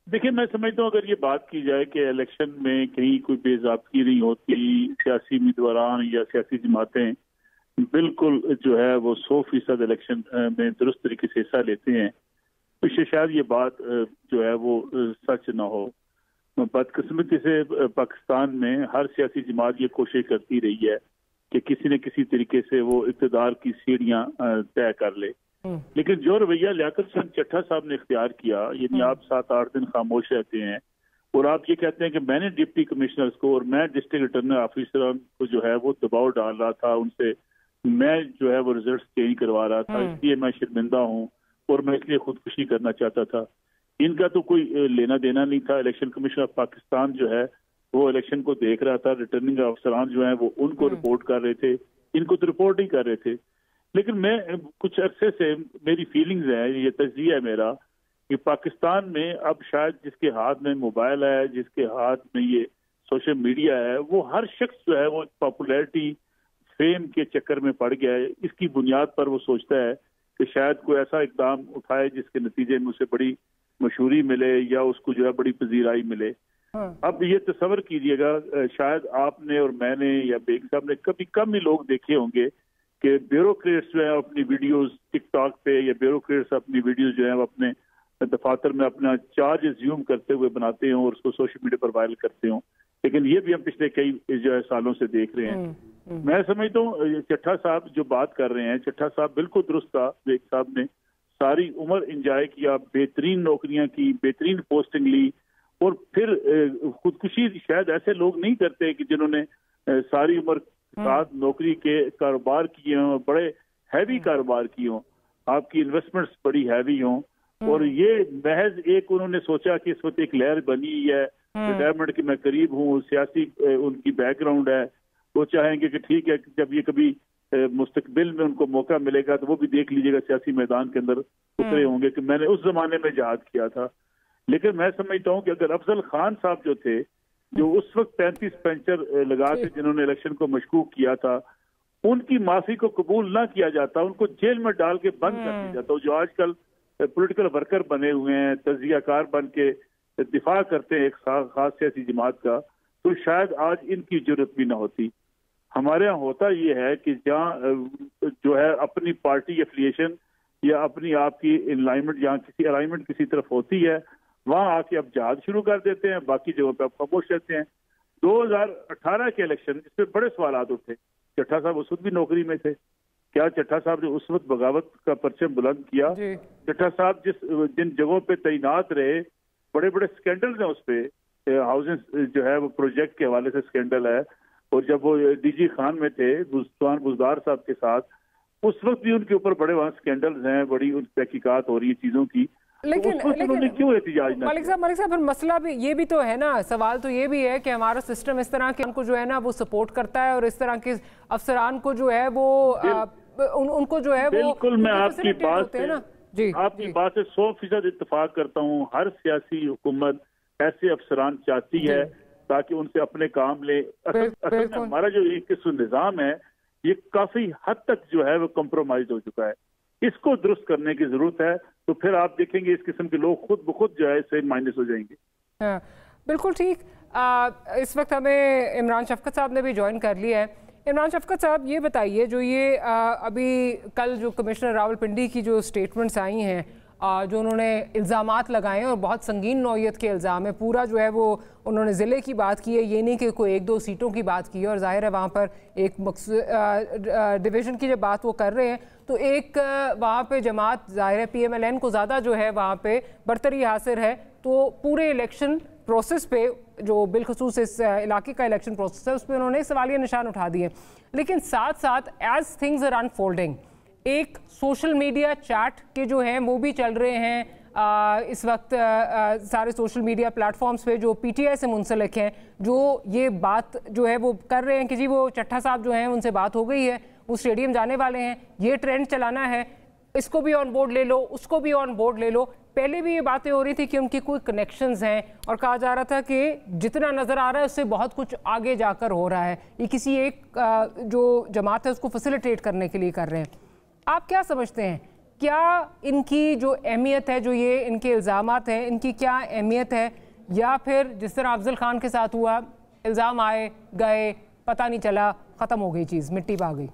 देखिए, मैं समझता हूँ अगर ये बात की जाए कि इलेक्शन में कहीं कोई बेज़ाब्ती नहीं होती, सियासी उम्मीदवार या सियासी जमातें बिल्कुल जो है वो 100% इलेक्शन में दुरुस्त तरीके से हिस्सा लेते हैं, तो शायद ये बात जो है वो सच ना हो। बदकिस्मती से पाकिस्तान में हर सियासी जमात ये कोशिश करती रही है कि किसी न किसी तरीके से वो इक़्तिदार की सीढ़ियां तय कर ले, लेकिन जो रवैया लियाकत हुसैन चट्टा साहब ने इख्तियार किया, यानी आप 7-8 दिन खामोश रहते हैं और आप ये कहते हैं कि मैंने डिप्टी कमिश्नर्स को और मैं डिस्ट्रिक्ट रिटर्निंग ऑफिसर को जो है वो दबाव डाल रहा था, उनसे मैं जो है वो रिजल्ट चेंज करवा रहा था, इसलिए मैं शर्मिंदा हूँ और मैं इसलिए खुदकुशी करना चाहता था। इनका तो कोई लेना देना नहीं था। इलेक्शन कमीशन ऑफ पाकिस्तान जो है वो इलेक्शन को देख रहा था, रिटर्निंग अफसरान जो है वो उनको रिपोर्ट कर रहे थे, इनको तो रिपोर्ट नहीं कर रहे थे। लेकिन मैं कुछ अरसे से मेरी फीलिंग्स है, ये तज्जिया है मेरा, कि पाकिस्तान में अब शायद जिसके हाथ में मोबाइल है, जिसके हाथ में ये सोशल मीडिया है, वो हर शख्स जो है वो पॉपुलैरिटी फेम के चक्कर में पड़ गया है। इसकी बुनियाद पर वो सोचता है कि शायद कोई ऐसा इकदाम उठाए जिसके नतीजे में उसे बड़ी मशहूरी मिले या उसको जो है बड़ी पजीराई मिले। अब ये तस्वर कीजिएगा, शायद आपने और मैंने या बेग साहब ने कभी कम ही लोग देखे होंगे कि ब्यूरोक्रेट्स जो है अपनी वीडियोस टिकटॉक पे या ब्यूरोक्रेट्स अपनी वीडियोस जो है अपने दफातर में अपना चार्ज ज्यूम करते हुए बनाते हों और उसको सोशल मीडिया पर वायरल करते हों। लेकिन ये भी हम पिछले कई जो है सालों से देख रहे हैं। मैं समझता हूँ चट्टा साहब जो बात कर रहे हैं, चट्टा साहब बिल्कुल दुरुस्त था। बेग साहब ने सारी उम्र इंजॉय किया, बेहतरीन नौकरियां की, बेहतरीन पोस्टिंग ली और फिर खुदकुशी शायद ऐसे लोग नहीं करते कि जिन्होंने सारी उम्र साथ नौकरी के कारोबार किए हों, बड़े हैवी कारोबार किए हों, आपकी इन्वेस्टमेंट्स बड़ी हैवी हों और ये महज एक उन्होंने सोचा कि इस वक्त एक लहर बनी है, रिटायरमेंट के मैं करीब हूँ, सियासी उनकी बैकग्राउंड है, वो चाहेंगे कि ठीक है जब ये कभी मुस्तकबिल में उनको मौका मिलेगा तो वो भी देख लीजिएगा सियासी मैदान के अंदर उतरे होंगे कि मैंने उस जमाने में जहाद किया था। लेकिन मैं समझता हूँ कि अगर अफजल खान साहब जो थे, जो उस वक्त 35 पंचर लगा के जिन्होंने इलेक्शन को मशकूक किया था, उनकी माफी को कबूल ना किया जाता, उनको जेल में डाल के बंद कर दिया जाता, जो आजकल पॉलिटिकल वर्कर बने हुए हैं, तजियाकार बन के दिफा करते हैं एक खास सियासी जमात का, तो शायद आज इनकी जरूरत भी ना होती। हमारे यहाँ होता ये है कि जहाँ जो है अपनी पार्टी एफिलिएशन या अपनी आपकी अलाइनमेंट, जहाँ किसी अलाइनमेंट किसी तरफ होती है, वहां आके अब जहाज शुरू कर देते हैं, बाकी जगहों पे अब खामोश रहते हैं। 2018 के इलेक्शन जिसपे बड़े सवाल उठे, चट्टा साहब उस वक्त भी नौकरी में थे, क्या चट्टा साहब ने उस वक्त बगावत का परचम बुलंद किया? चट्टा साहब जिन जगहों पे तैनात रहे, बड़े बड़े स्कैंडल हैं उस पे, हाउसिंग जो है वो प्रोजेक्ट के हवाले से स्कैंडल है, और जब वो डीजी खान में थे सुल्तान बुज़दार साहब के साथ, उस वक्त भी उनके ऊपर बड़े वहां स्कैंडल्स हैं, बड़ी तहकीकात हो रही है चीजों की। लेकिन क्यों एहतिजाज ना? मलिक साहब फिर मसला भी ये भी तो है ना, सवाल तो ये भी है कि हमारा सिस्टम इस तरह के उनको जो है ना वो सपोर्ट करता है और इस तरह के अफसरान को जो है वो उनको जो है वो बिल्कुल मैं आपकी बात से आपकी बात से 100% इत्तेफाक करता हूँ। हर सियासी हुकूमत ऐसे अफसरान चाहती है ताकि उनसे अपने काम ले। असल में हमारा जो एक निज़ाम है ये काफी हद तक जो है वो कॉम्प्रोमाइज हो चुका है, इसको दुरुस्त करने की जरूरत है। तो फिर आप देखेंगे इस किस्म के लोग खुद ब खुद जो है इससे माइनस हो जाएंगे। हाँ, बिल्कुल ठीक। इस वक्त हमें इमरान शफकत साहब ने भी ज्वाइन कर लिया है। इमरान शफकत साहब ये बताइए, जो ये अभी कल जो कमिश्नर रावलपिंडी की जो स्टेटमेंट्स आई हैं, जो उन्होंने इल्ज़ामात लगाए हैं और बहुत संगीन नौयत के इल्ज़ाम है, पूरा जो है वो उन्होंने ज़िले की बात की है, ये नहीं कि कोई 1-2 सीटों की बात की है, और जाहिर है वहाँ पर एक डिवीज़न की जब बात वो कर रहे हैं तो एक वहाँ पे जमात जाहिर है PMLN को ज़्यादा जो है वहाँ पे बरतरी हासिल है, तो पूरे इलेक्शन प्रोसेस पे जो बिलखसूस इस इलाके का इलेक्शन प्रोसेस है उस पर उन्होंने सवालिया निशान उठा दिए। लेकिन साथ साथ एज थिंग्स आर अनफोल्डिंग, एक सोशल मीडिया चैट के जो हैं वो भी चल रहे हैं इस वक्त सारे सोशल मीडिया प्लेटफॉर्म्स पे जो PTI से मुंसलिक हैं, जो ये बात जो है वो कर रहे हैं कि जी वो चट्टा साहब जो हैं उनसे बात हो गई है, वो स्टेडियम जाने वाले हैं, ये ट्रेंड चलाना है, इसको भी ऑन बोर्ड ले लो, उसको भी ऑन बोर्ड ले लो। पहले भी ये बातें हो रही थी कि उनकी कोई कनेक्शंस हैं और कहा जा रहा था कि जितना नज़र आ रहा है उससे बहुत कुछ आगे जाकर हो रहा है, ये किसी एक जो जमात है उसको फैसिलिटेट करने के लिए कर रहे हैं। आप क्या समझते हैं क्या इनकी जो अहमियत है, जो ये इनके इल्ज़ामात हैं, इनकी क्या अहमियत है, या फिर जिस तरह अफजल खान के साथ हुआ, इल्ज़ाम आए गए, पता नहीं चला, ख़त्म हो गई चीज़, मिट्टी पा गई?